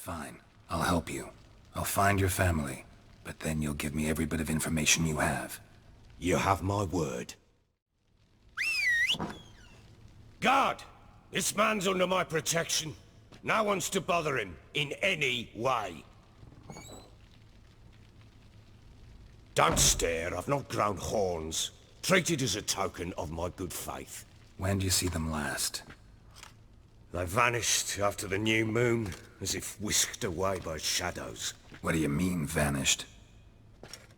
Fine. I'll help you. I'll find your family, but then you'll give me every bit of information you have. You have my word. Guard! This man's under my protection. No one's to bother him in any way. Don't stare, I've not grown horns. Treat it as a token of my good faith. When did you see them last? They vanished after the new moon, as if whisked away by shadows. What do you mean, vanished?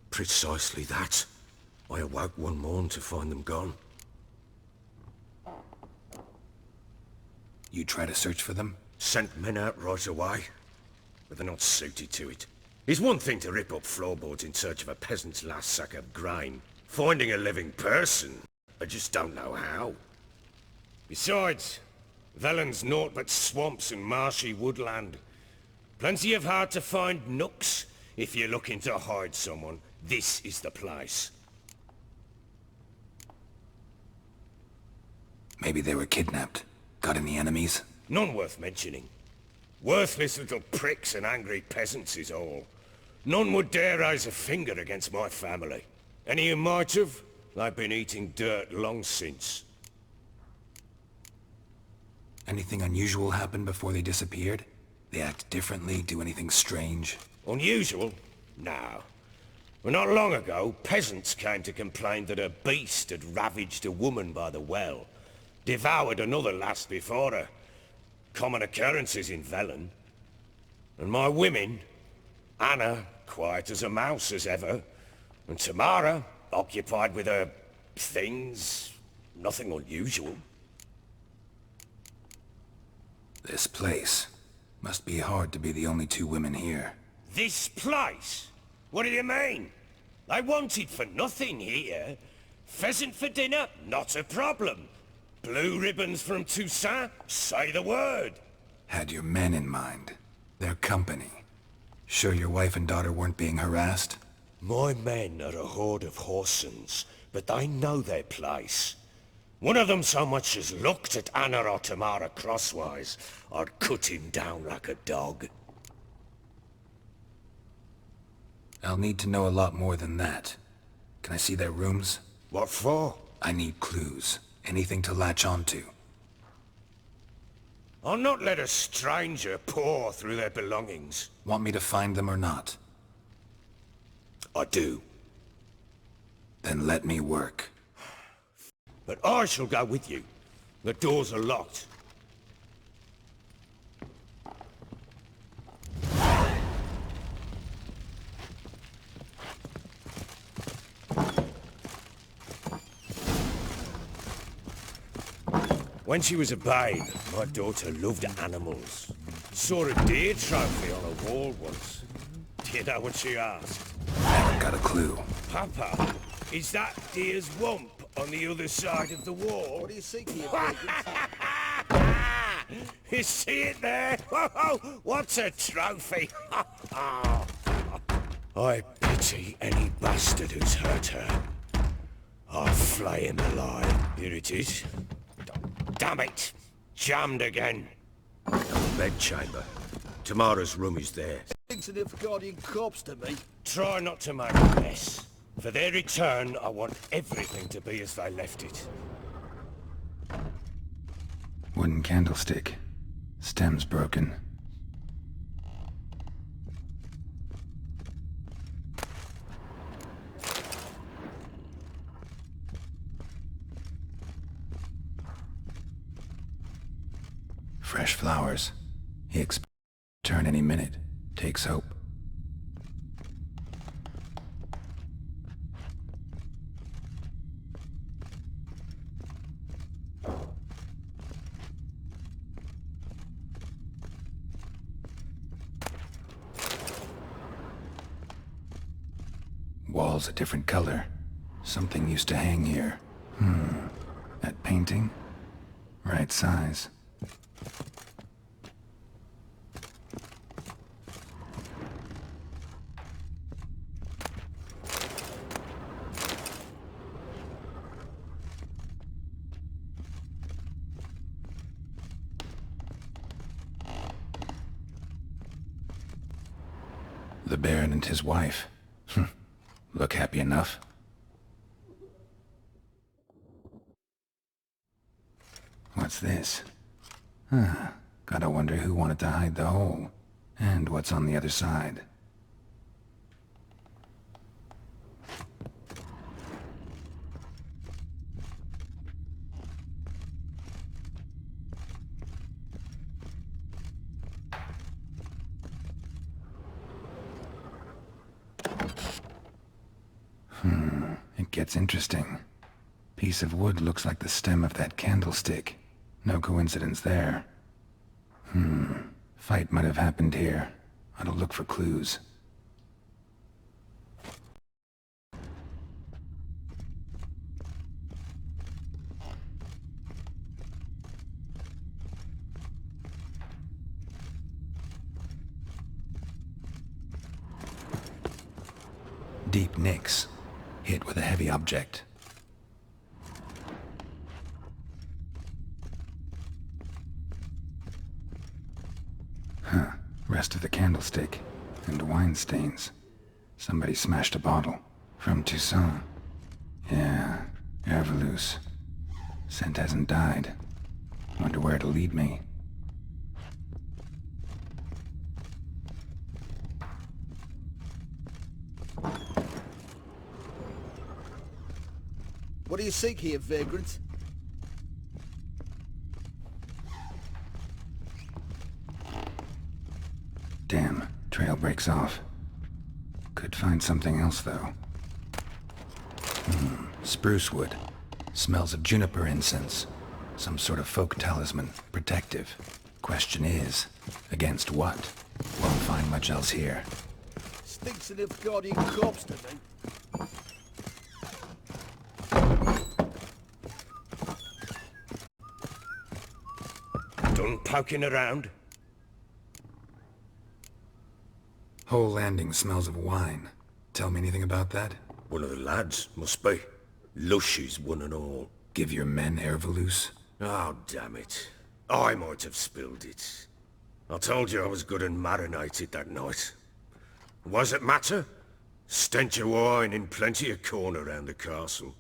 Precisely that. I awoke one morn to find them gone. You try to search for them? Sent men out right away, but they're not suited to it. It's one thing to rip up floorboards in search of a peasant's last sack of grain. Finding a living person, I just don't know how. Besides, Velen's naught but swamps and marshy woodland. Plenty of hard-to-find nooks. If you're looking to hide someone, this is the place. Maybe they were kidnapped. Got any enemies? None worth mentioning. Worthless little pricks and angry peasants is all. None would dare raise a finger against my family. Any who might have, they've been eating dirt long since. Anything unusual happen before they disappeared? They act differently, do anything strange? Unusual? No. Well, not long ago, peasants came to complain that a beast had ravaged a woman by the well. Devoured another lass before her. Common occurrences in Velen. And my women, Anna, quiet as a mouse as ever, and Tamara, occupied with her things, nothing unusual. This place. Must be hard to be the only two women here. This place? What do you mean? They wanted for nothing here. Pheasant for dinner? Not a problem. Blue ribbons from Toussaint? Say the word. Had your men in mind. Their company. Sure your wife and daughter weren't being harassed? My men are a horde of whoresons, but they know their place. One of them so much as looked at Anna or Tamara crosswise, I'd cut him down like a dog. I'll need to know a lot more than that. Can I see their rooms? What for? I need clues. Anything to latch onto. I'll not let a stranger pore through their belongings. Want me to find them or not? I do. Then let me work. But I shall go with you. The doors are locked. When she was a babe, my daughter loved animals. Saw a deer trophy on a wall once. Do you know what she asked? Haven't got a clue. Papa, is that deer's wump on the other side of the wall? What do you seeking? You see it there? What's a trophy? I pity any bastard who's hurt her. I'll flay him alive. Here it is. Damn it! Jammed again. The bedchamber. Tamara's room is there. Thinks an nilfgaardian corpse to me. Try not to make a mess. For their return, I want everything to be as they left it. Wooden candlestick. Stem's broken. Fresh flowers. He expects to turn any minute. Takes hope. Walls a different color. Something used to hang here. That painting? Right size. The Baron and his wife. Look happy enough. What's this? Gotta wonder who wanted to hide the hole. And what's on the other side. It gets interesting. Piece of wood looks like the stem of that candlestick. No coincidence there. Fight might have happened here. Ought to look for clues. Deep nicks. Hit with a heavy object. Rest of the candlestick. And wine stains. Somebody smashed a bottle. From Toussaint. Yeah, Ervelus. Scent hasn't died. Wonder where it'll lead me. What do you seek here, vagrant? Damn, trail breaks off. Could find something else, though. Spruce wood. Smells of juniper incense. Some sort of folk talisman. Protective. Question is, against what? Won't find much else here. Stinks of nilfgaardian corpse to me. Done poking around? Whole landing smells of wine. Tell me anything about that? One of the lads, must be. Lushes, one and all. Give your men Ervelus? Oh, damn it. I might have spilled it. I told you I was good and marinated that night. Was it matter? Stench of wine in plenty of corn around the castle.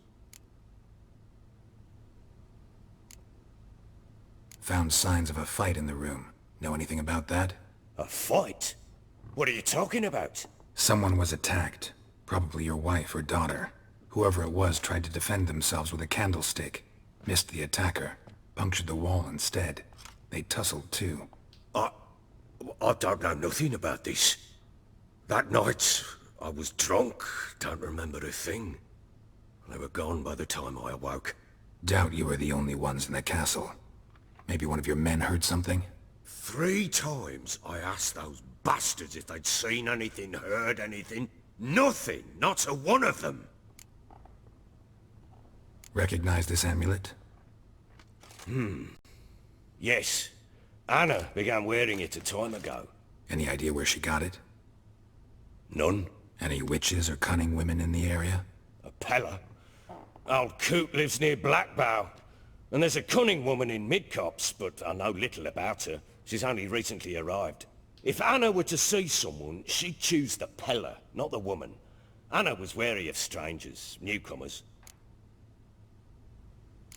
Found signs of a fight in the room. Know anything about that? A fight? What are you talking about? Someone was attacked. Probably your wife or daughter. Whoever it was tried to defend themselves with a candlestick. Missed the attacker. Punctured the wall instead. They tussled too. I don't know nothing about this. That night, I was drunk. Don't remember a thing. They were gone by the time I awoke. Doubt you were the only ones in the castle. Maybe one of your men heard something? 3 times I asked those bastards if they'd seen anything, heard anything. Nothing, not a one of them. Recognize this amulet? Yes. Anna began wearing it a time ago. Any idea where she got it? None. Any witches or cunning women in the area? A Peller. Old Coot lives near Blackbow. And there's a cunning woman in Midcopse, but I know little about her. She's only recently arrived. If Anna were to see someone, she'd choose the Peller, not the woman. Anna was wary of strangers, newcomers.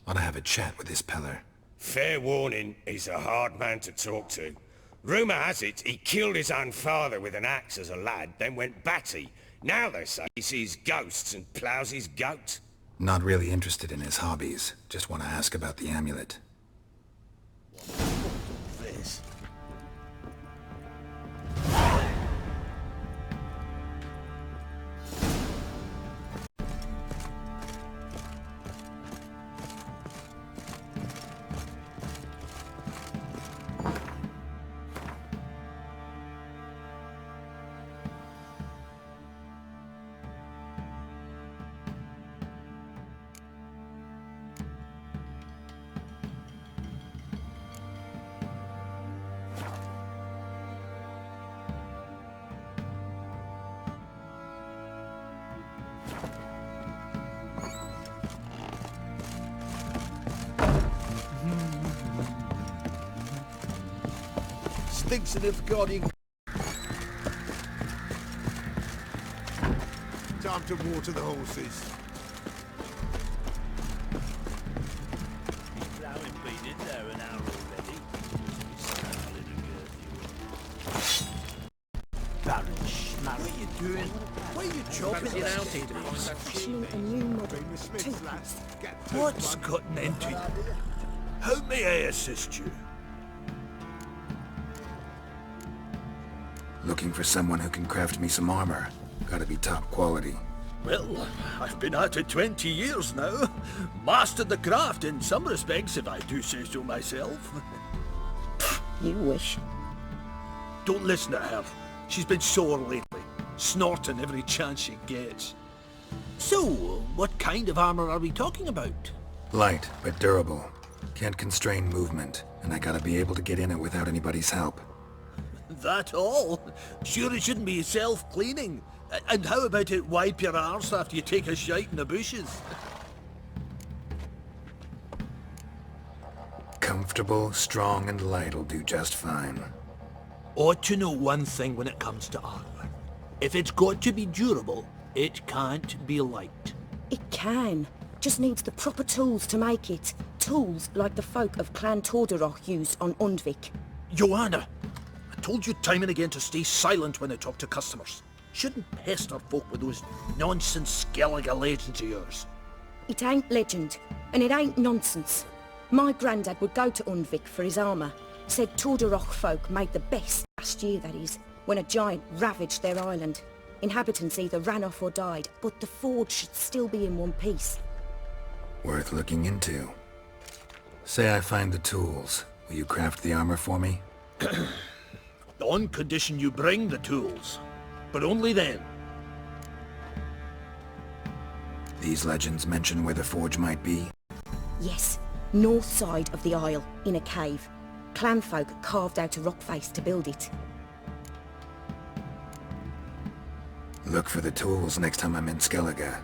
Ought to have a chat with this Peller. Fair warning, he's a hard man to talk to. Rumour has it he killed his own father with an axe as a lad, then went batty. Now they say he sees ghosts and ploughs his goat. Not really interested in his hobbies. Just want to ask about the amulet. This. Stinks of nilfgaardian. time to water the horses. Plowing been in there an hour already. Baron Schmarry. What are you doing? Why are you chopping it out into Fashioning a new model two-piece. What's gotten into you? How may I assist you? Looking for someone who can craft me some armor. Gotta be top quality. Well, I've been at it 20 years now. Mastered the craft in some respects, if I do say so myself. You wish. Don't listen to her. She's been sore lately, snorting every chance she gets. So, what kind of armor are we talking about? Light, but durable. Can't constrain movement, and I gotta be able to get in it without anybody's help. That all? Sure it shouldn't be self-cleaning. And how about it wipe your arse after you take a shite in the bushes? Comfortable, strong, and light'll do just fine. Ought to know one thing when it comes to armor. If it's got to be durable, it can't be light. It can. Just needs the proper tools to make it. Tools like the folk of Clan Torderoch used on Undvik. Joanna, I told you time and again to stay silent when I talk to customers. Shouldn't pester folk with those nonsense Skellige legends of yours. It ain't legend, and it ain't nonsense. My granddad would go to Undvik for his armour. Said Torderoch folk made the best last year, that is, when a giant ravaged their island. Inhabitants either ran off or died, but the forge should still be in one piece. Worth looking into. Say I find the tools. Will you craft the armor for me? On condition you bring the tools. But only then. These legends mention where the forge might be? Yes, north side of the isle, in a cave. Clanfolk carved out a rock face to build it. Look for the tools next time I'm in Skellige.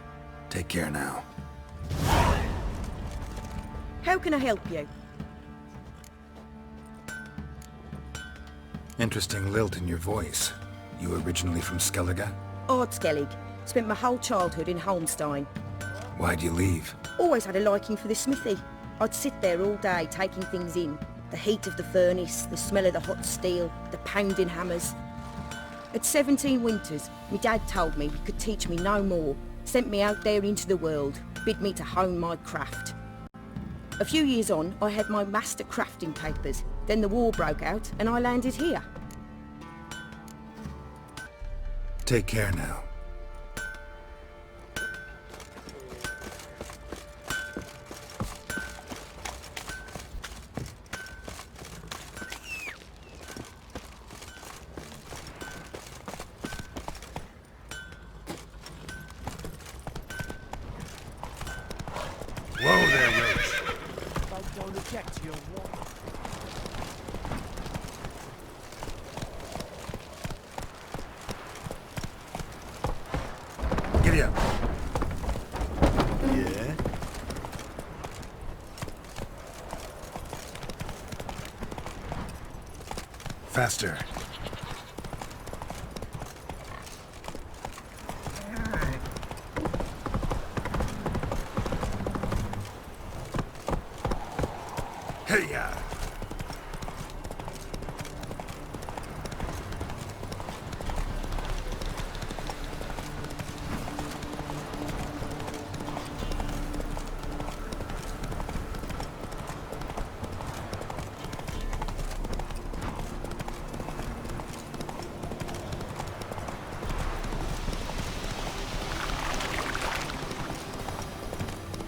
Take care now. How can I help you? Interesting lilt in your voice. You originally from Skellige? Ard Skellige. Spent my whole childhood in Holmstein. Why'd you leave? Always had a liking for the smithy. I'd sit there all day taking things in. The heat of the furnace, the smell of the hot steel, the pounding hammers. At 17 winters, my dad told me he could teach me no more. Sent me out there into the world, bid me to hone my craft. A few years on, I had my master crafting papers. Then the war broke out and I landed here. Take care now. Whoa there, Roach. I don't object to your walk. Giddy up. Yeah? Faster. Hey-ya!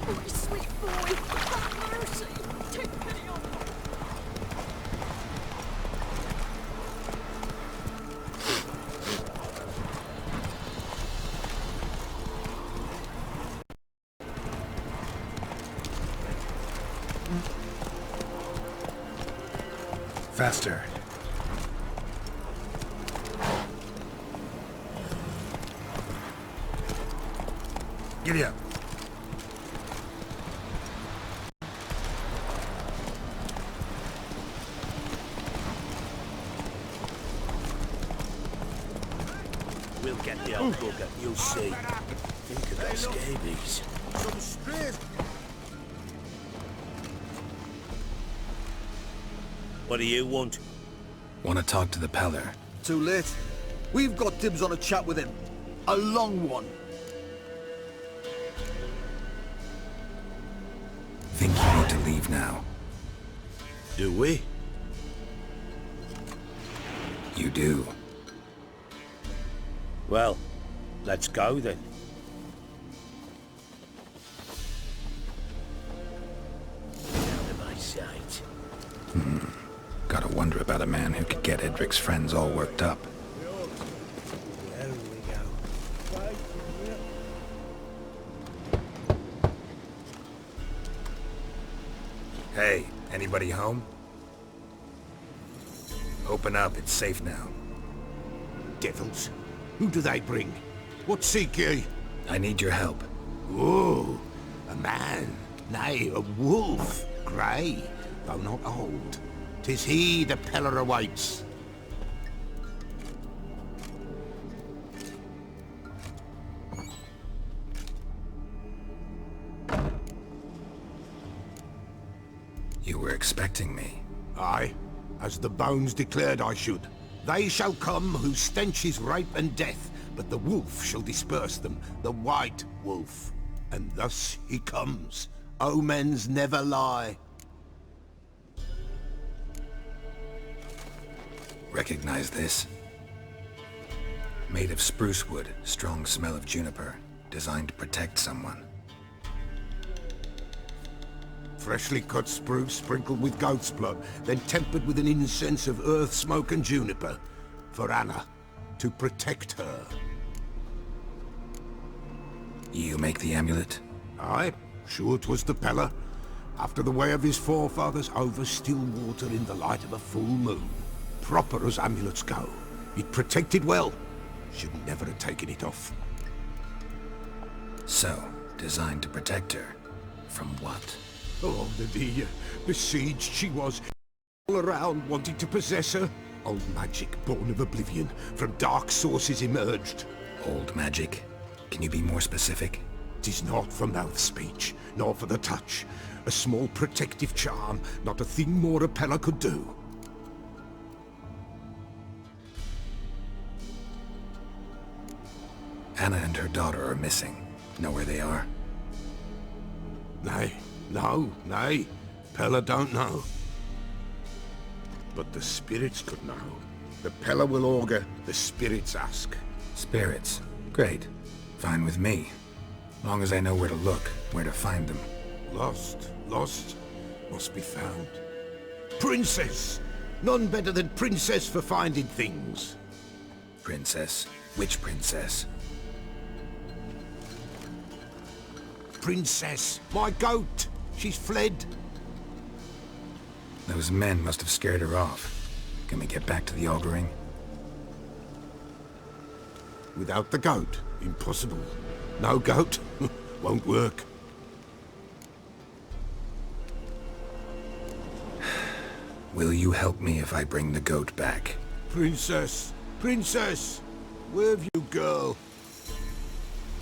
Oh, sweet boy, have mercy. Take pity on me. Faster. Giddy up. We'll get the old bugger, you'll see. Think of those scabies. Some strays. What do you want? Want to talk to the Peller? Too late. We've got dibs on a chat with him. A long one. Think you need to leave now? Do we? You do. Well, let's go then. Out of my sight. Gotta wonder about a man who could get Edric's friends all worked up. There we go. Hey, anybody home? Open up, it's safe now. Devils? Who do they bring? What seek ye? I need your help. Oh, a man, nay, a wolf, grey, though not old. 'Tis he the Peller awaits. You were expecting me. Aye, as the bones declared I should. They shall come whose stench is rape and death, but the wolf shall disperse them, the white wolf. And thus he comes. Omens never lie. Recognize this? Made of spruce wood, strong smell of juniper. Designed to protect someone. Freshly cut spruce sprinkled with goat's blood, then tempered with an incense of earth, smoke and juniper. For Anna, to protect her. You make the amulet? Aye, sure 'twas the Peller. After the way of his forefathers, over still water in the light of a full moon. Proper as amulets go. It protected well. Should never have taken it off. So, designed to protect her. From what? Oh, the besieged she was. All around wanting to possess her. Old magic born of oblivion. From dark sources emerged. Old magic? Can you be more specific? 'Tis not for mouth speech, nor for the touch. A small protective charm, not a thing more a Peller could do. Anna and her daughter are missing. Know where they are? Nay, nay. Peller don't know. But the spirits could know. The Peller will augur, the spirits ask. Spirits. Great. Fine with me. Long as I know where to look, where to find them. Lost, must be found. Princess! None better than Princess for finding things. Princess? Which princess? Princess, my goat! She's fled. Those men must have scared her off. Can we get back to the auguring? Without the goat, impossible. No goat, won't work. Will you help me if I bring the goat back? Princess, where have you, girl?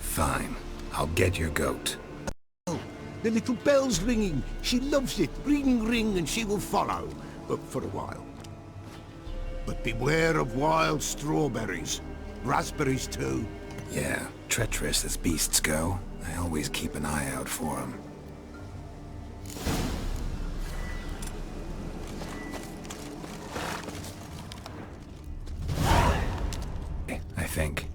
Fine. I'll get your goat. The little bell's ringing. She loves it. Ring, ring, and she will follow. But for a while. But beware of wild strawberries. Raspberries, too. Yeah, treacherous as beasts go. I always keep an eye out for them. I think.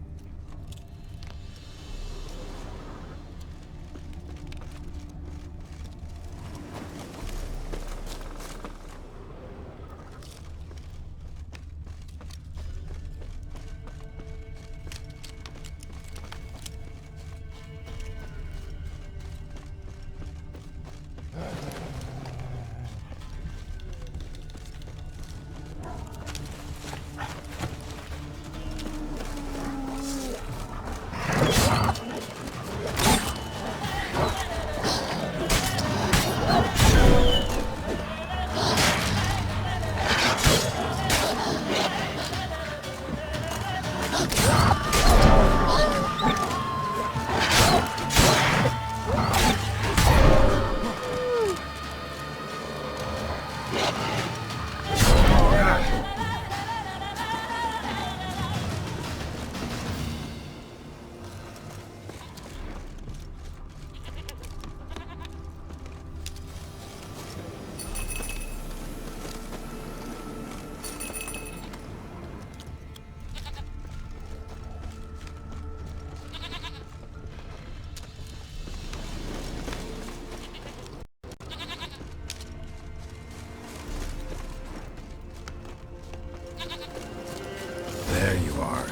far.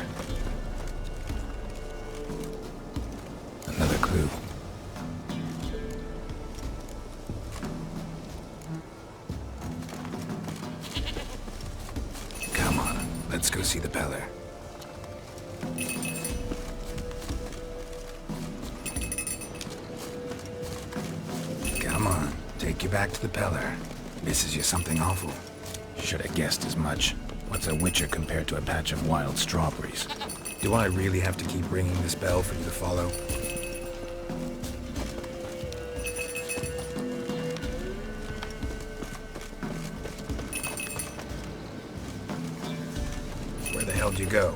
Another clue. Come on, let's go see the Peller. Come on, take you back to the Peller. Misses you something awful. Should have guessed as much. What's a witcher compared to a patch of wild strawberries? Do I really have to keep ringing this bell for you to follow? Where the hell do you go?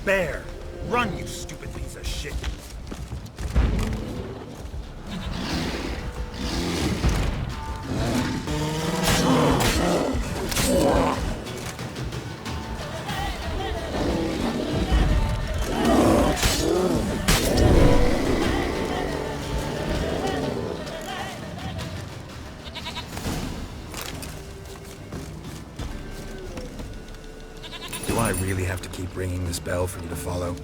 Bear! Run, you stupid piece of shit! Do I really have to keep ringing this bell for you to follow?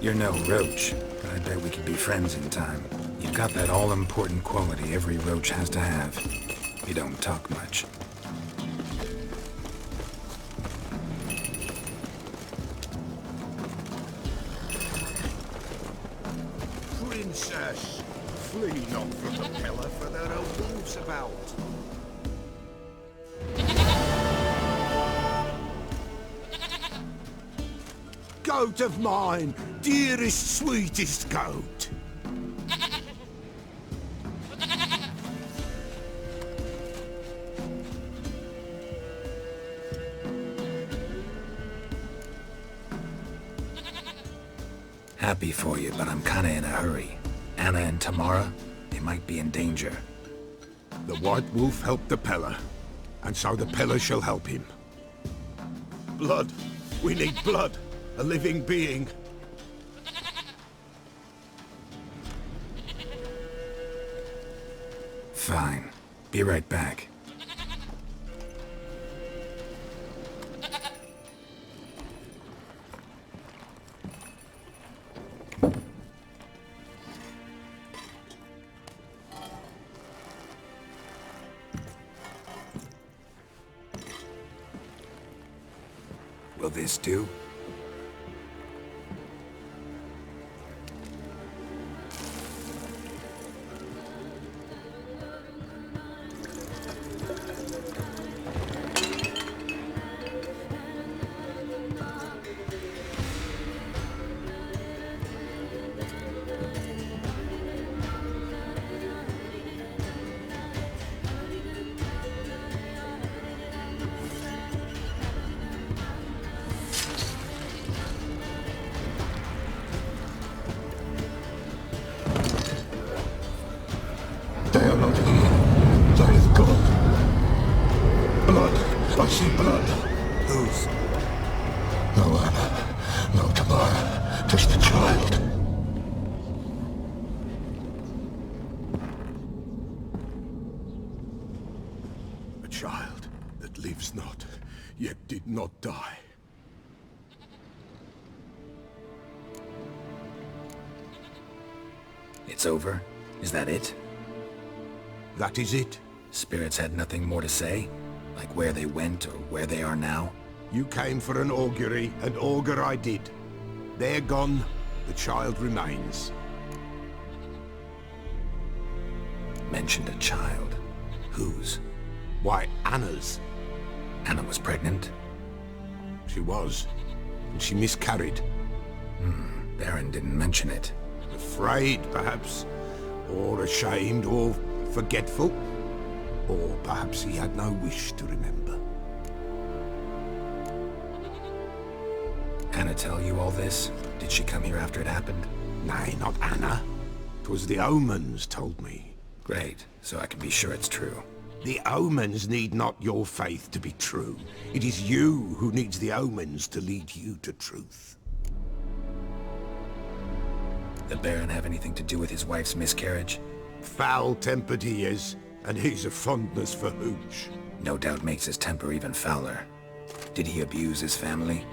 You're no roach, but I bet we could be friends in time. You've got that all-important quality every roach has to have. You don't talk much. Princess, flee not from the pillar, for there are wolves about. Goat of mine, dearest, sweetest goat. Happy for you, but I'm kinda in a hurry. Anna and Tamara, they might be in danger. The White Wolf helped the Peller, and so the Peller shall help him. Blood. We need blood. A living being. Fine. Be right back. Will this do? They are not here. That is God. Blood. I see blood. Whose? No Anna. No Tamara. Just the child. A child that lives not, yet did not die. It's over? Is that it? That is it. Spirits had nothing more to say? Like where they went or where they are now? You came for an augury, and augur I did. They're gone, the child remains. Mentioned a child. Whose? Why, Anna's. Anna was pregnant? She was, and she miscarried. Baron didn't mention it. The Afraid, perhaps. Or ashamed, or forgetful. Or perhaps he had no wish to remember. Anna tell you all this? Did she come here after it happened? Nay, not Anna. 'Twas the omens told me. Great, so I can be sure it's true. The omens need not your faith to be true. It is you who needs the omens to lead you to truth. The Baron have anything to do with his wife's miscarriage? Foul-tempered he is, and he's a fondness for hooch. No doubt makes his temper even fouler. Did he abuse his family?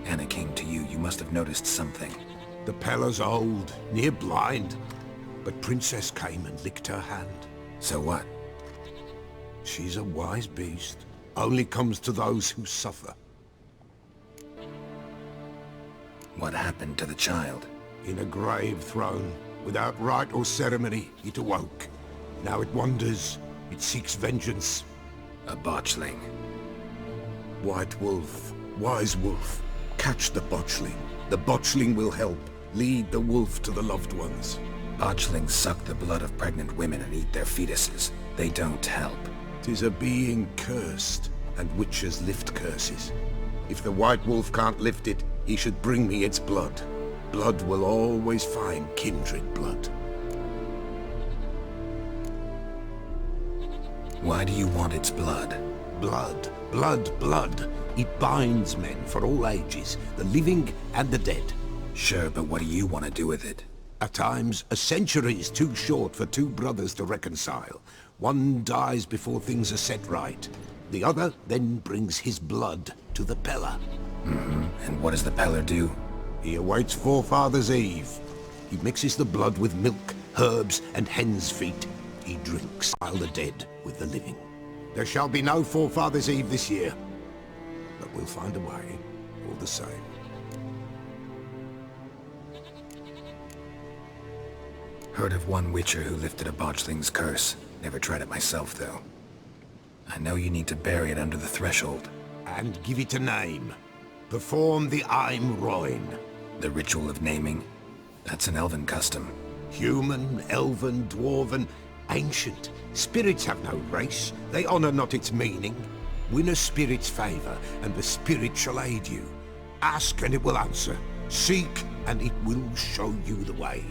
Anna came to you, you must have noticed something. The Peller's old, near blind, but Princess came and licked her hand. So what? She's a wise beast. Only comes to those who suffer. What happened to the child? In a grave thrown, without rite or ceremony, it awoke. Now it wanders, it seeks vengeance. A botchling. White wolf, wise wolf, catch the botchling. The botchling will help, lead the wolf to the loved ones. Botchlings suck the blood of pregnant women and eat their fetuses. They don't help. 'Tis a being cursed, and witches lift curses. If the white wolf can't lift it, he should bring me its blood. Blood will always find kindred blood. Why do you want its blood? Blood, blood, blood. It binds men for all ages, the living and the dead. Sure, but what do you want to do with it? At times, a century is too short for two brothers to reconcile. One dies before things are set right. The other then brings his blood to the Pellar. And what does the Pellar do? He awaits Forefathers' Eve. He mixes the blood with milk, herbs, and hen's feet. He drinks while the dead with the living. There shall be no Forefathers' Eve this year. But we'll find a way, all the same. Heard of one witcher who lifted a botchling's curse. Never tried it myself, though. I know you need to bury it under the threshold. And give it a name. Perform the Aim Roin. The ritual of naming? That's an elven custom. Human, elven, dwarven, ancient. Spirits have no race. They honor not its meaning. Win a spirit's favor, and the spirit shall aid you. Ask, and it will answer. Seek, and it will show you the way.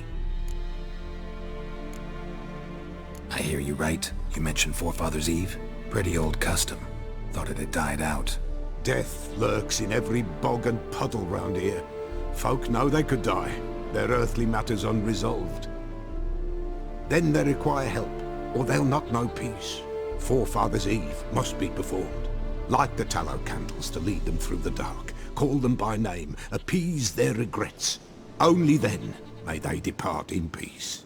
I hear you right. You mentioned Forefathers' Eve? Pretty old custom. Thought it had died out. Death lurks in every bog and puddle round here. Folk know they could die, their earthly matters unresolved. Then they require help, or they'll not know peace. Forefathers' Eve must be performed. Light the tallow candles to lead them through the dark. Call them by name, appease their regrets. Only then may they depart in peace.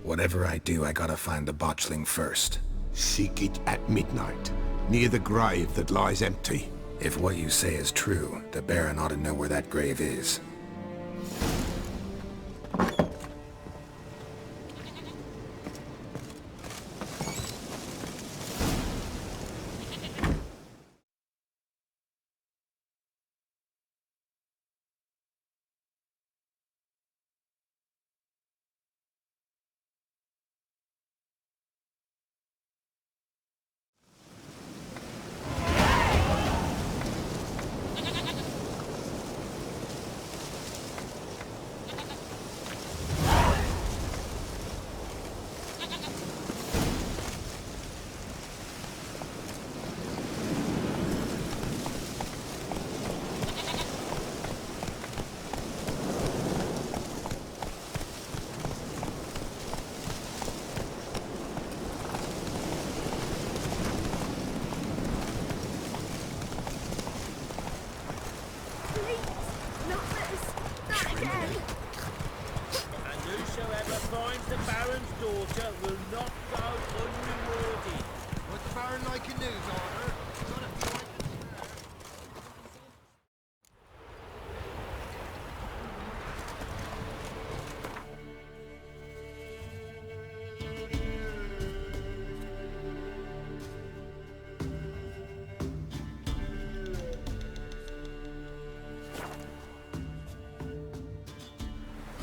Whatever I do, I gotta find the botchling first. Seek it at midnight, near the grave that lies empty. If what you say is true, the Baron ought to know where that grave is.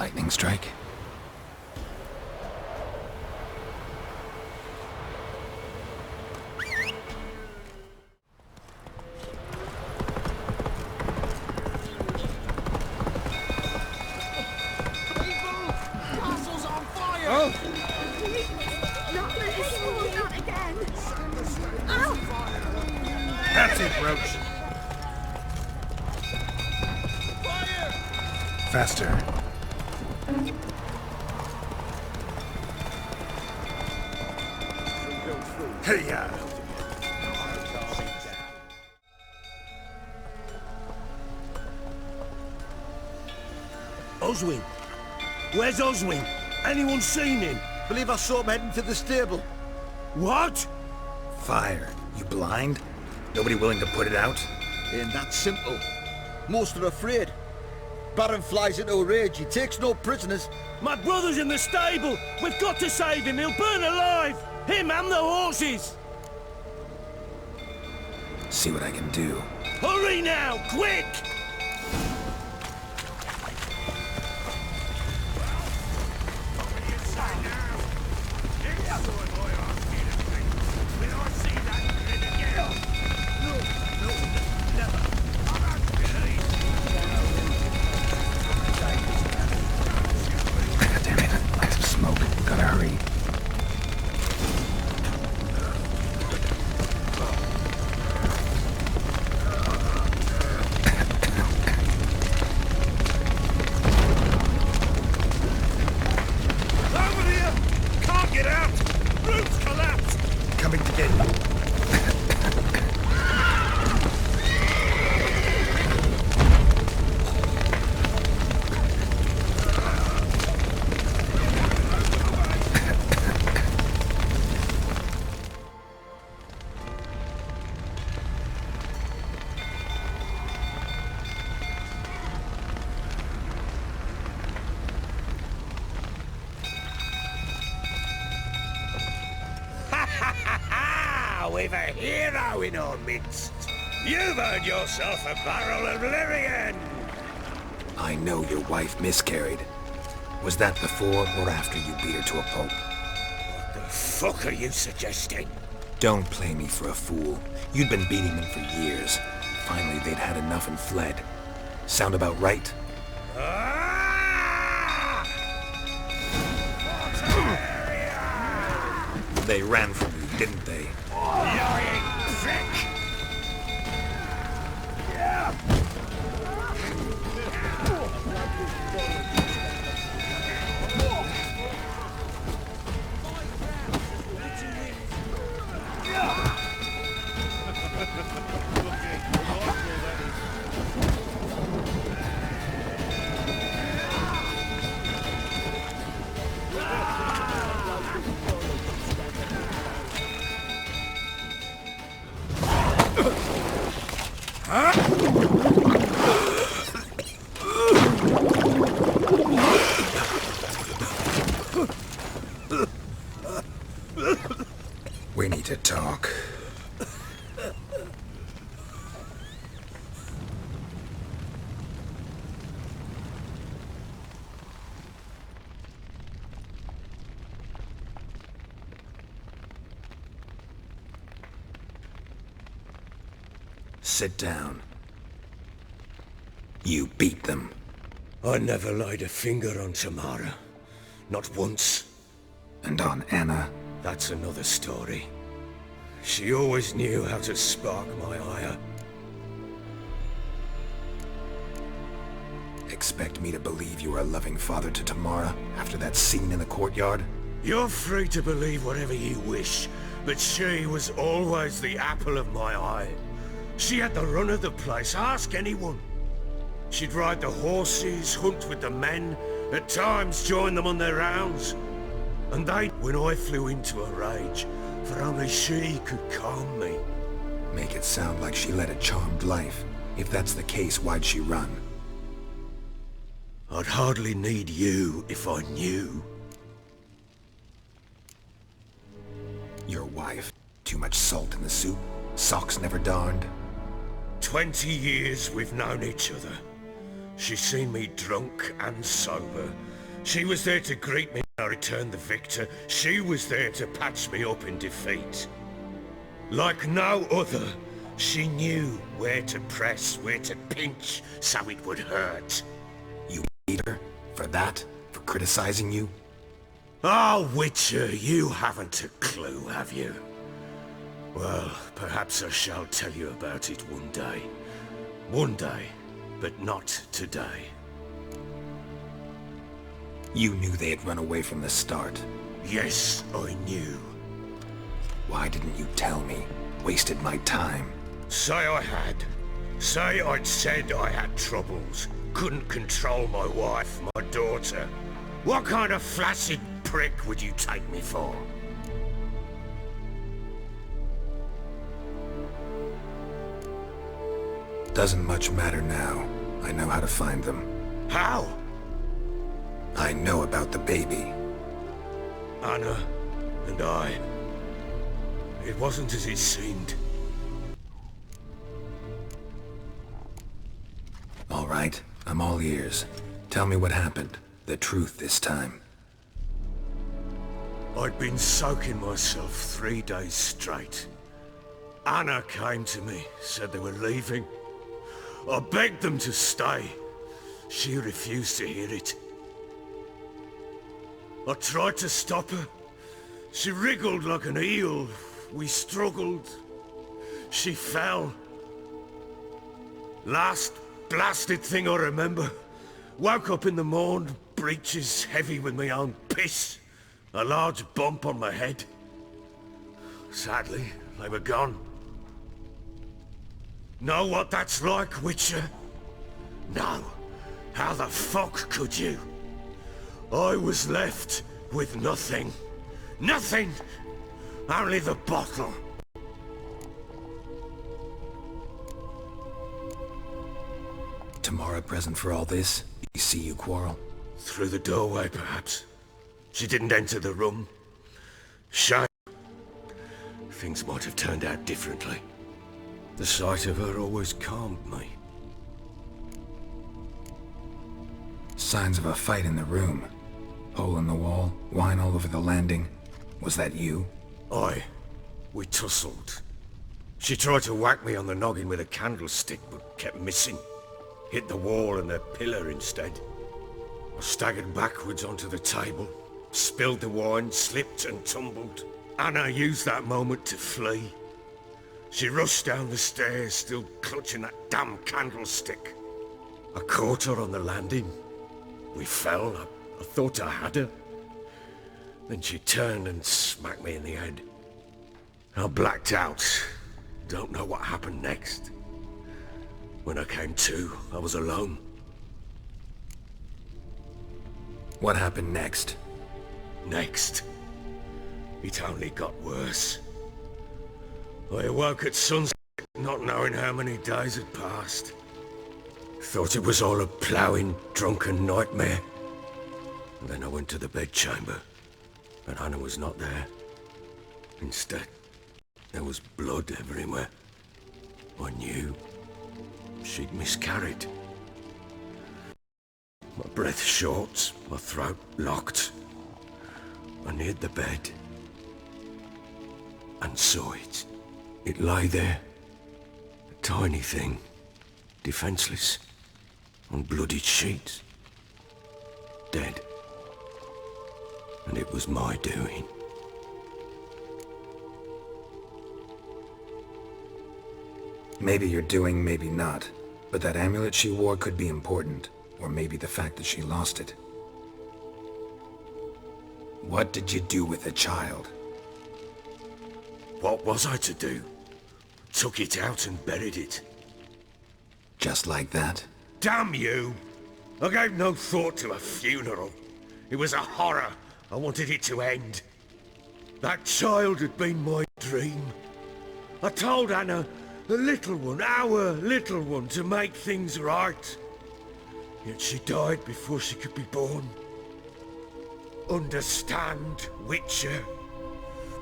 lightning strike. That's it, Roach. Faster. Hey-ya! Oswin! Where's Oswin? Anyone seen him? Believe I saw him heading to the stable. What? Fire. You blind? Nobody willing to put it out? Ain't that simple. Most are afraid. Baron flies into a rage. He takes no prisoners. My brother's in the stable! We've got to save him! He'll burn alive! Him and the horses! See what I can do. Hurry now! Quick! Damn it, I some smoke. Gotta hurry. Over here! Can't get out! Roof's collapsed! Coming to get you. We've a hero in our midst. You've earned yourself a barrel of Lyrian. I know your wife miscarried. Was that before or after you beat her to a pulp? What the fuck are you suggesting? Don't play me for a fool. You'd been beating them for years. Finally, they'd had enough and fled. Sound about right? They ran from you, didn't they? Lying prick! We need to talk. Sit down. You beat them. I never laid a finger on Tamara. Not once. And on Anna. That's another story. She always knew how to spark my ire. Expect me to believe you were a loving father to Tamara after that scene in the courtyard? You're free to believe whatever you wish, but she was always the apple of my eye. She had the run of the place, ask anyone. She'd ride the horses, hunt with the men, at times join them on their rounds. And they'd, when I flew into a rage, for only she could calm me. Make it sound like she led a charmed life. If that's the case, why'd she run? I'd hardly need you if I knew. Your wife? Too much salt in the soup? Socks never darned? 20 years we've known each other. She's seen me drunk and sober, She was there to greet me when I returned the victor. She was there to patch me up in defeat. Like no other, she knew where to press, where to pinch, so it would hurt. You hate her? For that? For criticizing you? Oh, Witcher, you haven't a clue, have you? Well, perhaps I shall tell you about it one day. One day, but not today. You knew they had run away from the start. Yes, I knew. Why didn't you tell me? Wasted my time. Say I had. Say I'd said I had troubles. Couldn't control my wife, my daughter. What kind of flaccid prick would you take me for? Doesn't much matter now. I know how to find them. How? I know about the baby. Anna and I. It wasn't as it seemed. All right, I'm all ears. Tell me what happened. The truth this time. I'd been soaking myself 3 days straight. Anna came to me, said they were leaving. I begged them to stay. She refused to hear it. I tried to stop her. She wriggled like an eel. We struggled. She fell. Last blasted thing I remember. Woke up in the morn, breeches heavy with my own piss. A large bump on my head. Sadly, they were gone. Know what that's like, Witcher? No. How the fuck could you? I was left with nothing. Nothing! Only the bottle. Tamara present for all this? You see you quarrel? Through the doorway, perhaps. She didn't enter the room. Shame. Things might have turned out differently. The sight of her always calmed me. Signs of a fight in the room. Hole in the wall, wine all over the landing. Was that you? Aye. We tussled. She tried to whack me on the noggin with a candlestick, but kept missing. Hit the wall and the pillar instead. I staggered backwards onto the table, spilled the wine, slipped and tumbled. Anna used that moment to flee. She rushed down the stairs, still clutching that damn candlestick. I caught her on the landing. We fell. I thought I had her. Then she turned and smacked me in the head. I blacked out. Don't know what happened next. When I came to, I was alone. What happened next? Next? It only got worse. I awoke at sunset, not knowing how many days had passed. Thought it was all a ploughing, drunken nightmare. And then I went to the bedchamber, but Anna was not there. Instead, there was blood everywhere. I knew she'd miscarried. My breath short, my throat locked. I neared the bed and saw it. It lay there, a tiny thing, defenseless, on bloodied sheets, dead. And it was my doing. Maybe you're doing, maybe not. But that amulet she wore could be important. Or maybe the fact that she lost it. What did you do with the child? What was I to do? Took it out and buried it. Just like that? Damn you! I gave no thought to a funeral. It was a horror. I wanted it to end. That child had been my dream. I told Anna, the little one, our little one, to make things right. Yet she died before she could be born. Understand, Witcher?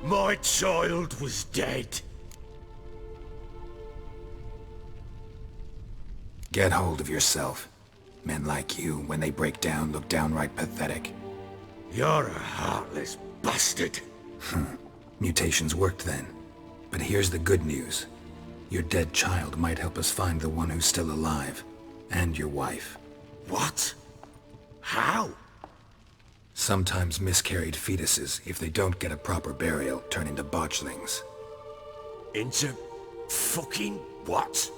My child was dead. Get hold of yourself. Men like you, when they break down, look downright pathetic. You're a heartless bastard. Mutations worked then. But here's the good news. Your dead child might help us find the one who's still alive. And your wife. What? How? Sometimes miscarried fetuses, if they don't get a proper burial, turn into botchlings. Into fucking what?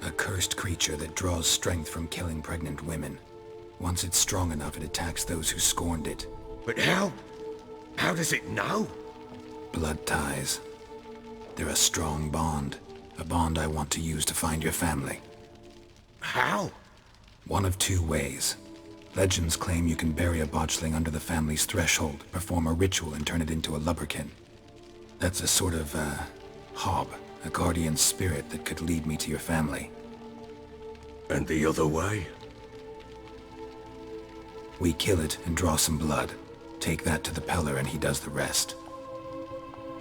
A cursed creature that draws strength from killing pregnant women. Once it's strong enough, it attacks those who scorned it. But how? How does it know? Blood ties. They're a strong bond. A bond I want to use to find your family. How? One of two ways. Legends claim you can bury a botchling under the family's threshold, perform a ritual, and turn it into a lubberkin. That's a sort of, hob, a guardian spirit that could lead me to your family. And the other way? We kill it and draw some blood. Take that to the Peller and he does the rest.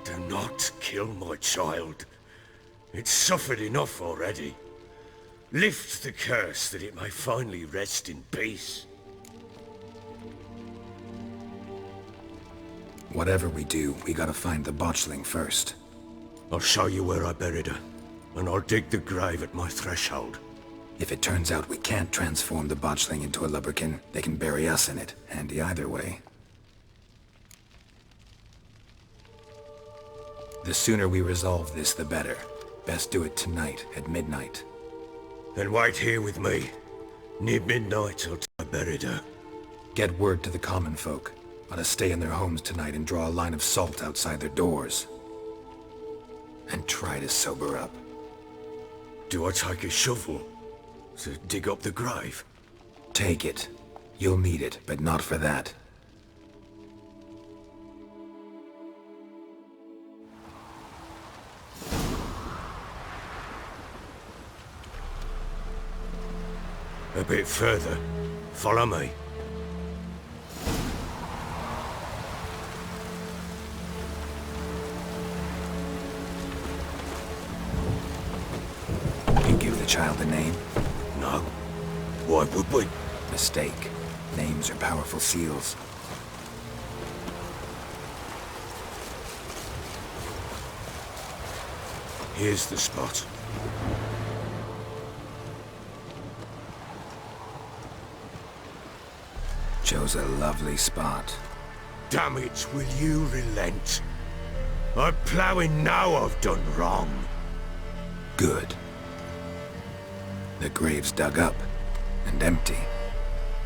Do not kill my child. It's suffered enough already. Lift the curse that it may finally rest in peace. Whatever we do, we gotta find the botchling first. I'll show you where I buried her, and I'll dig the grave at my threshold. If it turns out we can't transform the botchling into a lubberkin, they can bury us in it. Handy either way. The sooner we resolve this, the better. Best do it tonight, at midnight. Then wait here with me. Near midnight till I buried her. Get word to the common folk. Ought to stay in their homes tonight and draw a line of salt outside their doors. And try to sober up. Do I take a shovel to dig up the grave? Take it. You'll need it, but not for that. A bit further. Follow me. You give the child a name? No. Why would we? Mistake. Names are powerful seals. Here's the spot. Chose a lovely spot. Damn it, will you relent? I'm ploughing now I've done wrong. Good. The grave's dug up and empty.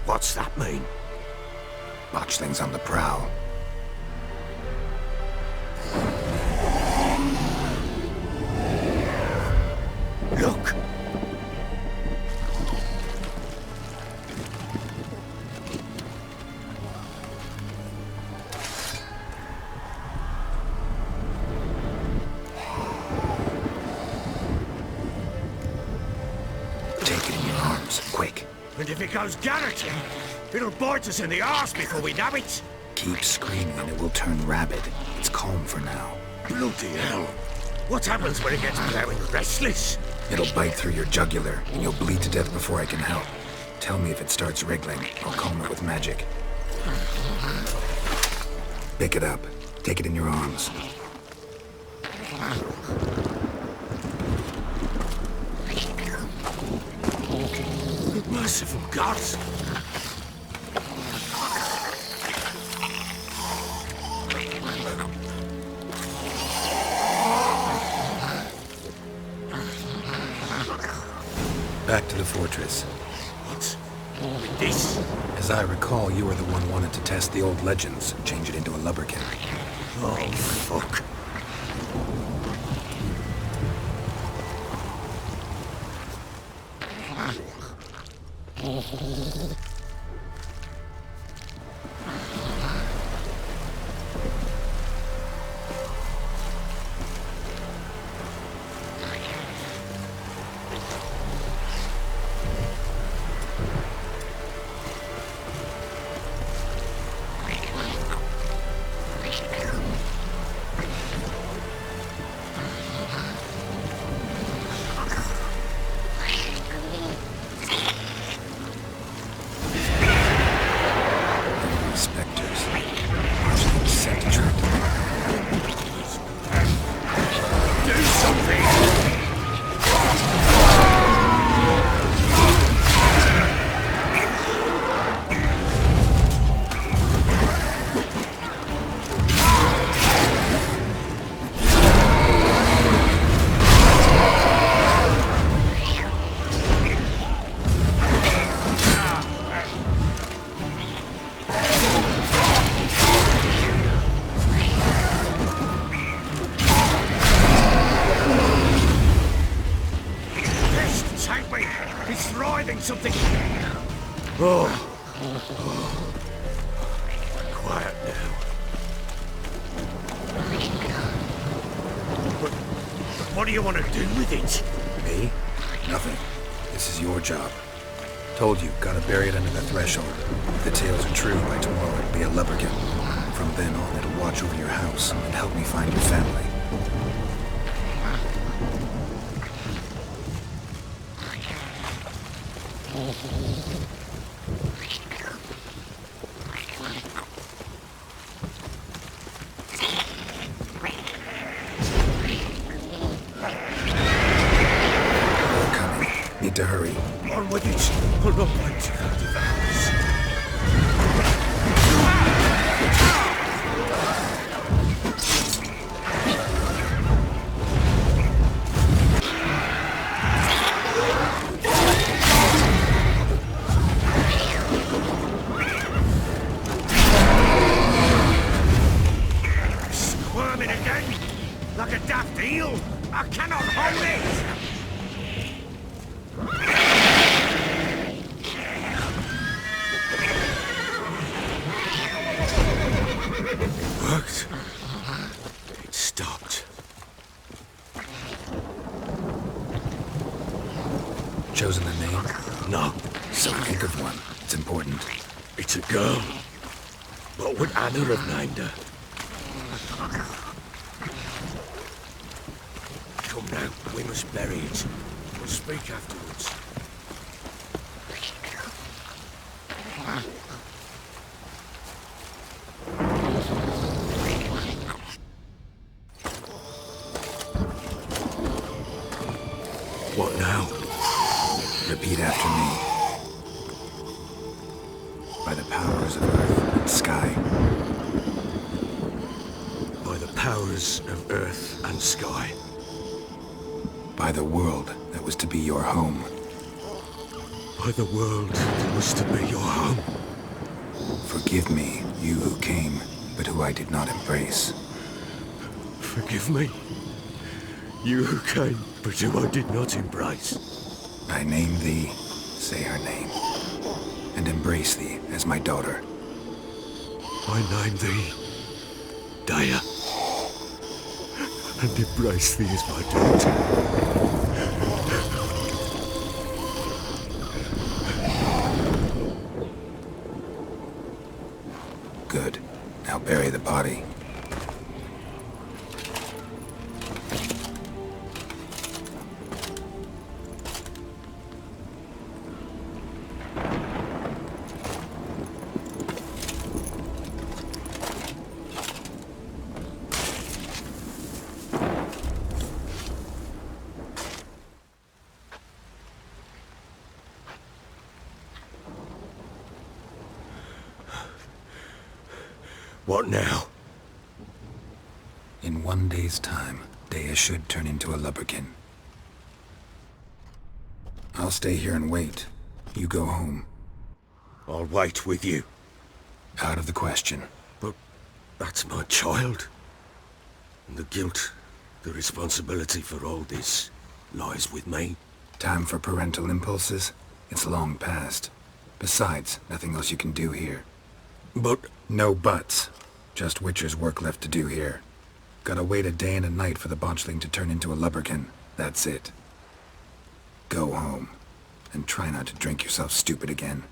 What's that mean? Botchling's on the prowl. Look! And if it goes garroting, it'll bite us in the arse before we know it. Keep screaming and it will turn rabid. It's calm for now. Bloody hell. What happens when it gets plowing restless? It'll bite through your jugular, and you'll bleed to death before I can help. Tell me if it starts wriggling. I'll calm it with magic. Pick it up. Take it in your arms. Merciful gods! Back to the fortress. What? With this? As I recall, you were the one wanted to test the old legends, change it into a lubberkin. Oh, fuck. Oh. Quiet now. But what do you want to do with it? Me? Nothing. This is your job. Told you, gotta bury it under the threshold. If the tales are true, by tomorrow it'll be a leprechaun. From then on, it'll watch over your house and help me find your family. We're coming. Need to hurry. On with it. We'll not wait till that devours. Squirming again, like a daft eel. I cannot hold it. Worked. It stopped. Chosen the name? No, So think of one. It's important. it's a girl. What would Anna have named her? Come now, we must bury it. We'll speak afterwards. What now? Repeat after me. By the powers of earth and sky. By the powers of earth and sky. By the world that was to be your home. By the world that was to be your home. Forgive me, you who came, but who I did not embrace. Forgive me. You who came, but who I did not embrace. I name thee, say her name, and embrace thee as my daughter. I name thee Daya, and embrace thee as my daughter. Good. Now bury the body. What now? In 1 day's time, Dea should turn into a lubberkin. I'll stay here and wait. You go home. I'll wait with you. Out of the question. But that's my child. And the guilt, the responsibility for all this lies with me. Time for parental impulses? It's long past. Besides, nothing else you can do here. But No buts. Just Witcher's work left to do here. Gotta wait a day and a night for the botchling to turn into a lubberkin. That's it. Go home. And try not to drink yourself stupid again.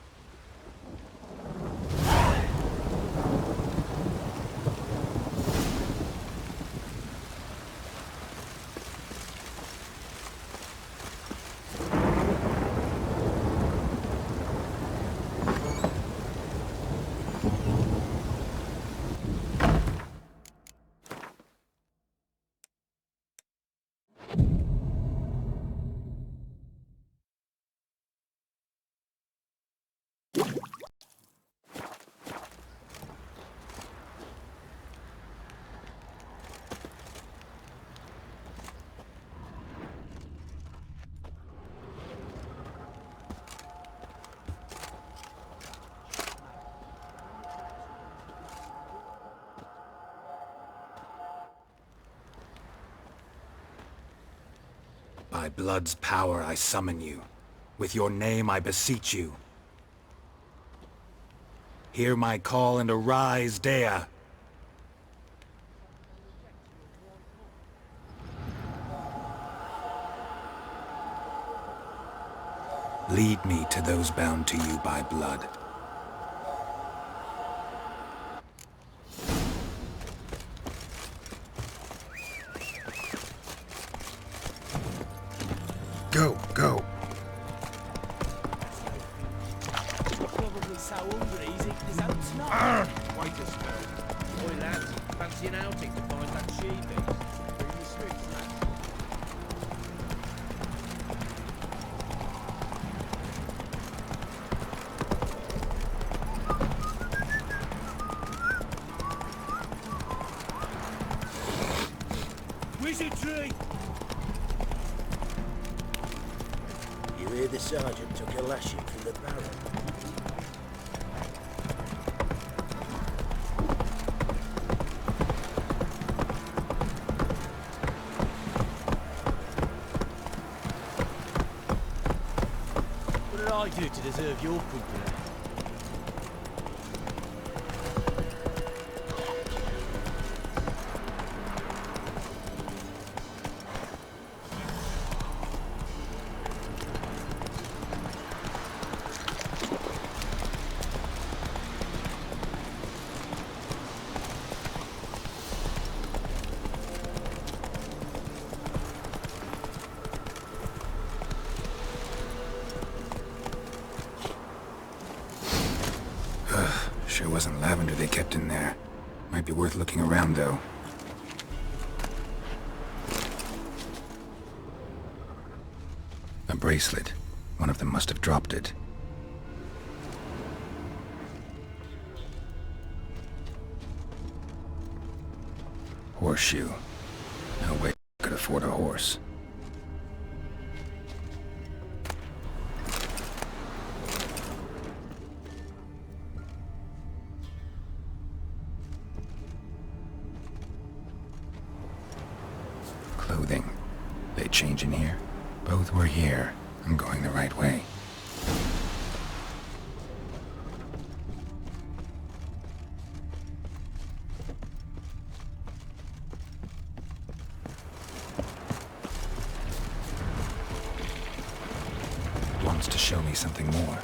By blood's power I summon you. With your name I beseech you. Hear my call and arise, Dea. Lead me to those bound to you by blood. Go, go. Probably so hungry he's eating his own snot. Wait a spell. Oi lads, fancy an outing to find that she-beast? We're in the streets, lads. Wizardry! You hear the sergeant took a lashing from the barrel. What did I do to deserve your company? Sure wasn't lavender they kept in there. Might be worth looking around, though. A bracelet. One of them must have dropped it. Horseshoe. No way I could afford a horse. Clothing. They change in here? Both were here. I'm going the right way. Wants to show me something more.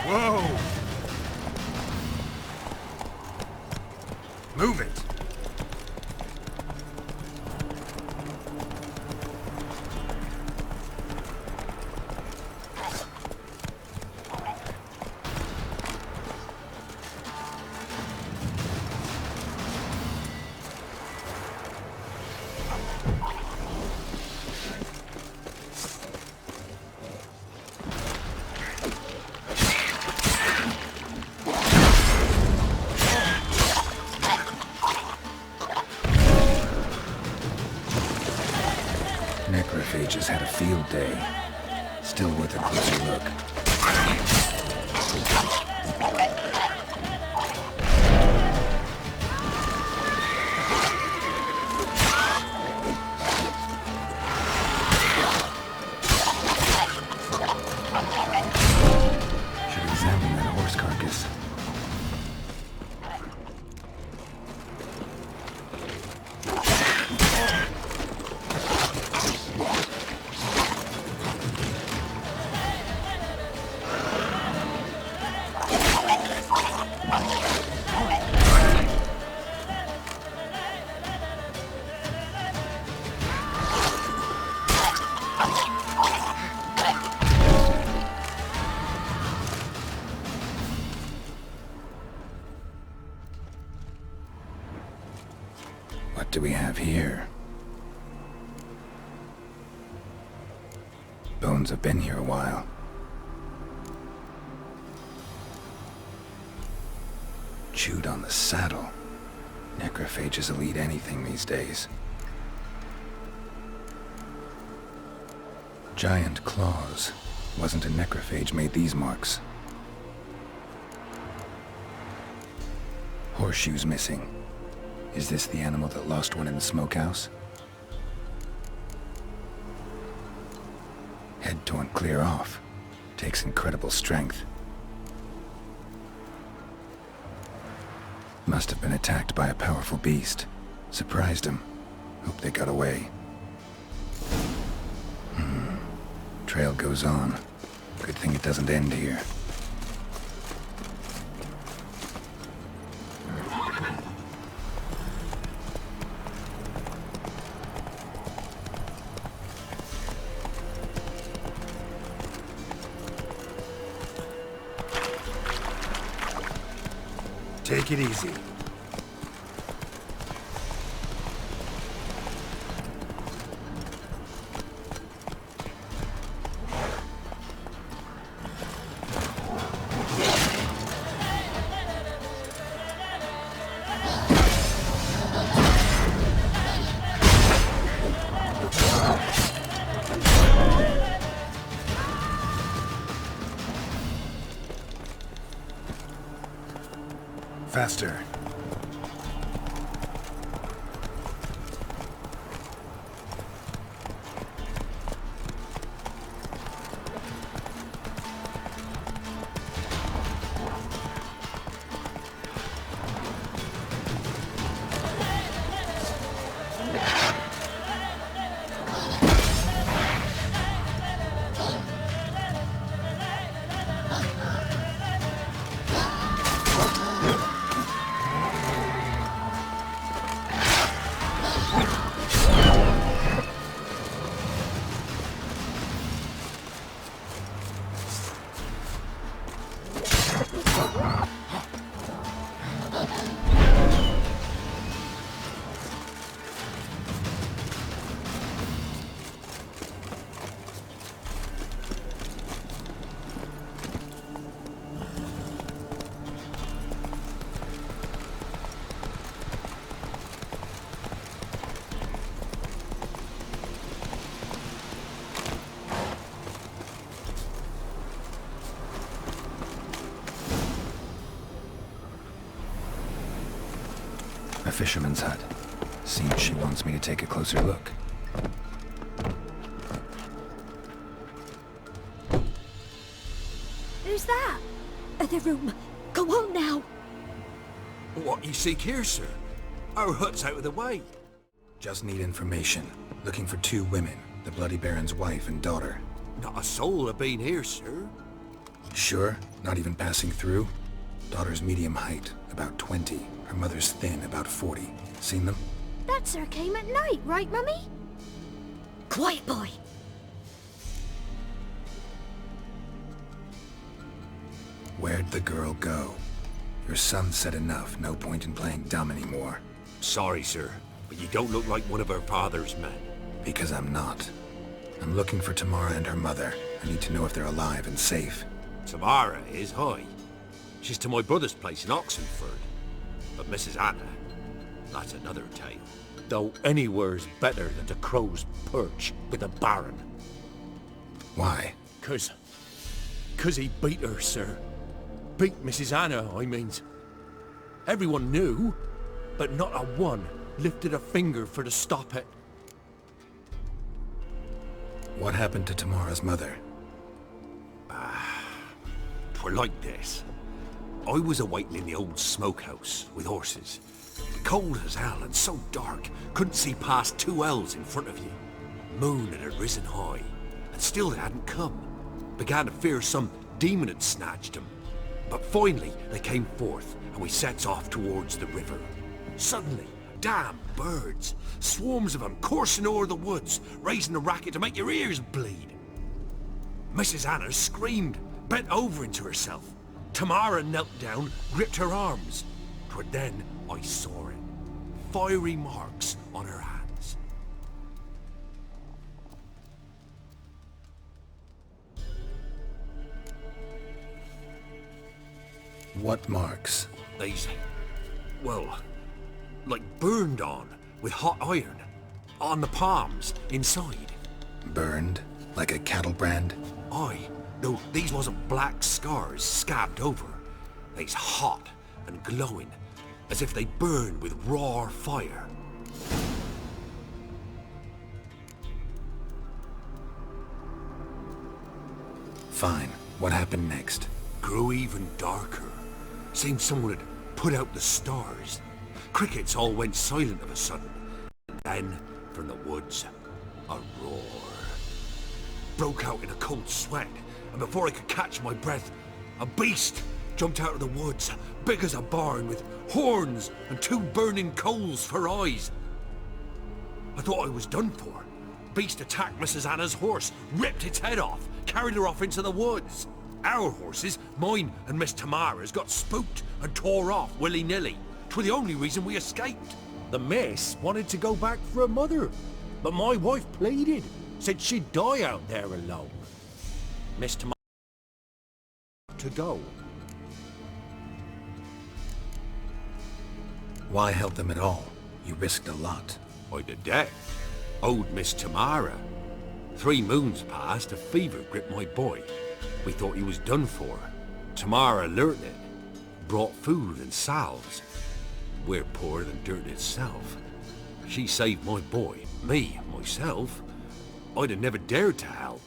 Whoa! Move it! Necrophages had a field day. Still worth a closer look. Should examine that horse carcass. What do we have here? Bones have been here a while. Chewed on the saddle. Necrophages will eat anything these days. Giant claws. Wasn't a necrophage made these marks. Horseshoes missing. Is this the animal that lost one in the smokehouse? Head torn clear off. Takes incredible strength. Must have been attacked by a powerful beast. Surprised him. Hope they got away. Trail goes on. Good thing it doesn't end here. Take it easy. Faster. A fisherman's hut. Seems she wants me to take a closer look. Who's that? The room. Go on now. What you seek here, sir? Our hut's out of the way. Just need information. Looking for 2 women, the Bloody Baron's wife and daughter. Not a soul have been here, sir. Sure? Not even passing through? Daughter's medium height, about 20. Her mother's thin, about 40. Seen them? That sir came at night, right, Mummy? Quiet, boy. Where'd the girl go? Your son said enough. No point in playing dumb anymore. Sorry, sir, but you don't look like one of her father's men. Because I'm not. I'm looking for Tamara and her mother. I need to know if they're alive and safe. Tamara is high. She's to my brother's place in Oxenford. But Mrs. Anna, that's another tale. Though anywhere's better than the crow's perch with a baron. Why? Cause he beat her, sir. Beat Mrs. Anna, I means. Everyone knew, but not a one lifted a finger for to stop it. What happened to Tamara's mother? Twere like this. I was awaiting in the old smokehouse with horses. Cold as hell and so dark, couldn't see past 2 ells in front of you. Moon had risen high, and still they hadn't come. Began to fear some demon had snatched them. But finally they came forth, and we sets off towards the river. Suddenly, damn birds, swarms of them coursing o'er the woods, raising a racket to make your ears bleed. Mrs. Anna screamed, bent over into herself. Tamara knelt down, gripped her arms. 'Twere then I saw it. Fiery marks on her hands. What marks? These, well, like burned on with hot iron. On the palms, inside. Burned? Like a cattle brand? Aye, though these wasn't black scars scabbed over. They's hot and glowing, as if they burn with raw fire. Fine. What happened next? Grew even darker. Seemed someone had put out the stars. Crickets all went silent of a sudden. And then, from the woods, a roar. Broke out in a cold sweat, and before I could catch my breath, a beast jumped out of the woods, big as a barn, with horns and 2 burning coals for eyes. I thought I was done for. Beast attacked Mrs. Anna's horse, ripped its head off, carried her off into the woods. Our horses, mine and Miss Tamara's, got spooked and tore off willy-nilly. 'Twere the only reason we escaped. The miss wanted to go back for her mother, but my wife pleaded, said she'd die out there alone. Miss Tamara to go. Why help them at all? You risked a lot. I'd a debt. Owed Miss Tamara. 3 moons passed, a fever gripped my boy. We thought he was done for. Tamara learnt it. Brought food and salves. We're poorer than dirt itself. She saved my boy. Me, myself, I'd have never dared to help.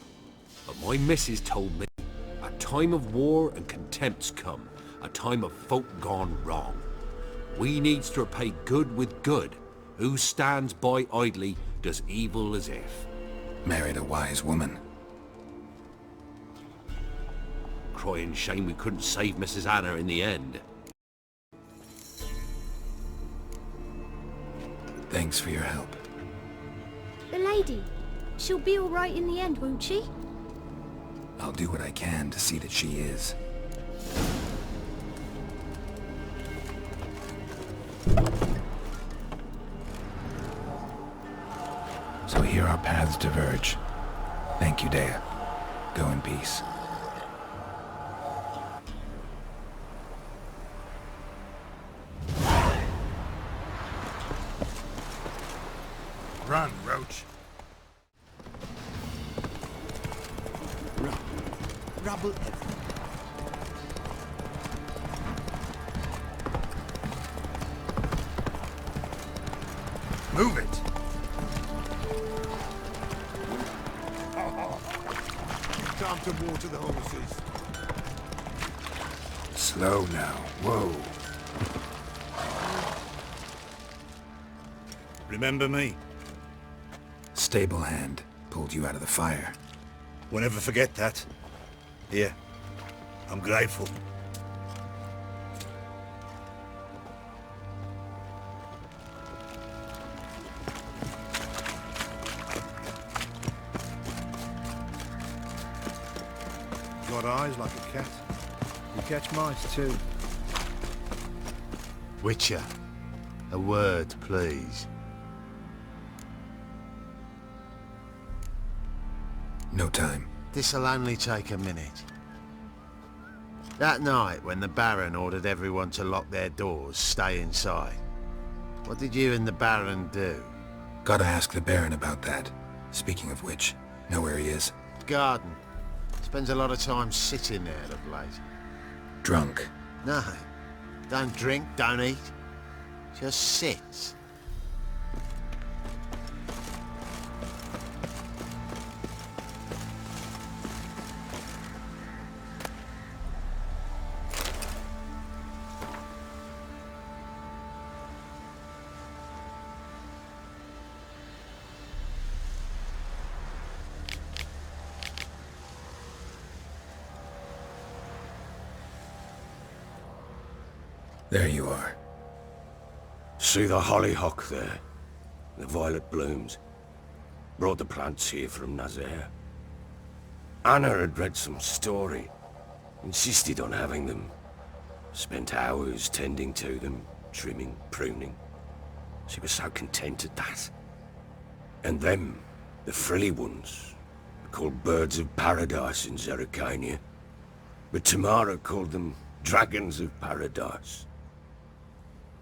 But my missus told me, a time of war and contempt's come. A time of folk gone wrong. We needs to repay good with good. Who stands by idly does evil as if. Married a wise woman. Crying shame we couldn't save Mrs. Anna in the end. Thanks for your help. The lady, she'll be all right in the end, won't she? I'll do what I can to see that she is. So here our paths diverge. Thank you, Dea. Go in peace. Run, Roach. Rubble everywhere. Move it. Time to water the horses. Slow now. Whoa. Remember me? Stable hand pulled you out of the fire. Won't ever forget that. Here. I'm grateful. Got eyes like a cat. You catch mice too. Witcher, a word, please. No time. This'll only take a minute. That night, when the Baron ordered everyone to lock their doors, stay inside, what did you and the Baron do? Gotta ask the Baron about that. Speaking of which, know where he is? Garden. Spends a lot of time sitting there of late. Drunk. No. Don't drink, don't eat. Just sits. There you are. See the hollyhock there? The violet blooms. Brought the plants here from Nazaire. Anna had read some story. Insisted on having them. Spent hours tending to them, trimming, pruning. She was so content at that. And them, the frilly ones, called birds of paradise in Zerrikania. But Tamara called them dragons of paradise.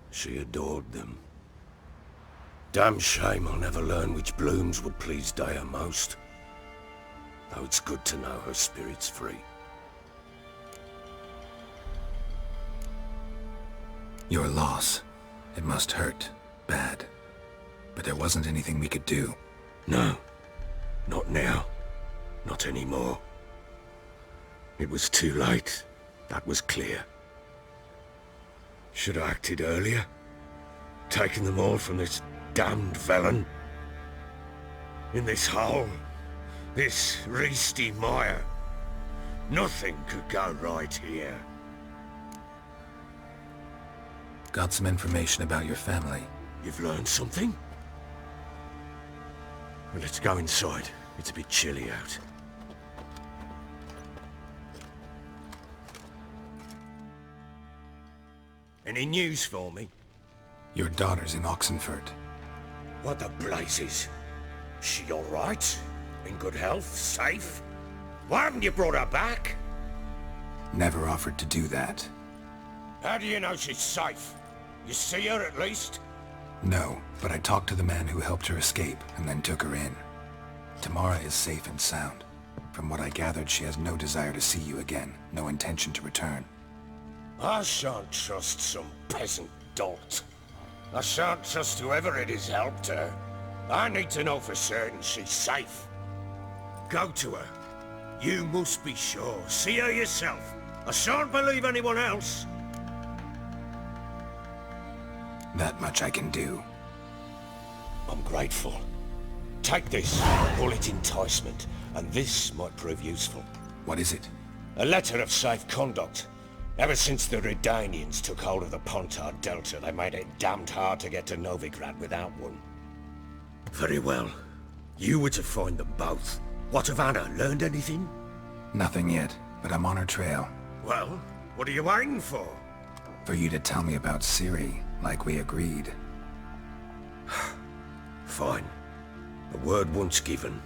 She adored them. Damn shame I'll never learn which blooms would please Dea most. Though it's good to know her spirit's free. Your loss It must hurt. Bad. But there wasn't anything we could do. No. Not now. Not anymore. It was too late. That was clear. Should have acted earlier. Taken them all from this damned Velen. In this hole. This reesty mire. Nothing could go right here. Got some information about your family. You've learned something? Well, let's go inside. It's a bit chilly out. Any news for me? Your daughter's in Oxenford. What the blazes? She all right? In good health? Safe? Why haven't you brought her back? Never offered to do that. How do you know she's safe? You see her at least? No, but I talked to the man who helped her escape and then took her in. Tamara is safe and sound. From what I gathered, she has no desire to see you again, no intention to return. I shan't trust some peasant dolt. I shan't trust whoever it is helped her. I need to know for certain she's safe. Go to her. You must be sure. See her yourself. I shan't believe anyone else. That much I can do. I'm grateful. Take this. Call it enticement, and this might prove useful. What is it? A letter of safe conduct. Ever since the Redanians took hold of the Pontar Delta, they made it damned hard to get to Novigrad without one. Very well. You were to find them both. What of Anna? Learned anything? Nothing yet, but I'm on her trail. Well, what are you waiting for? For you to tell me about Ciri, like we agreed. Fine. The word once given,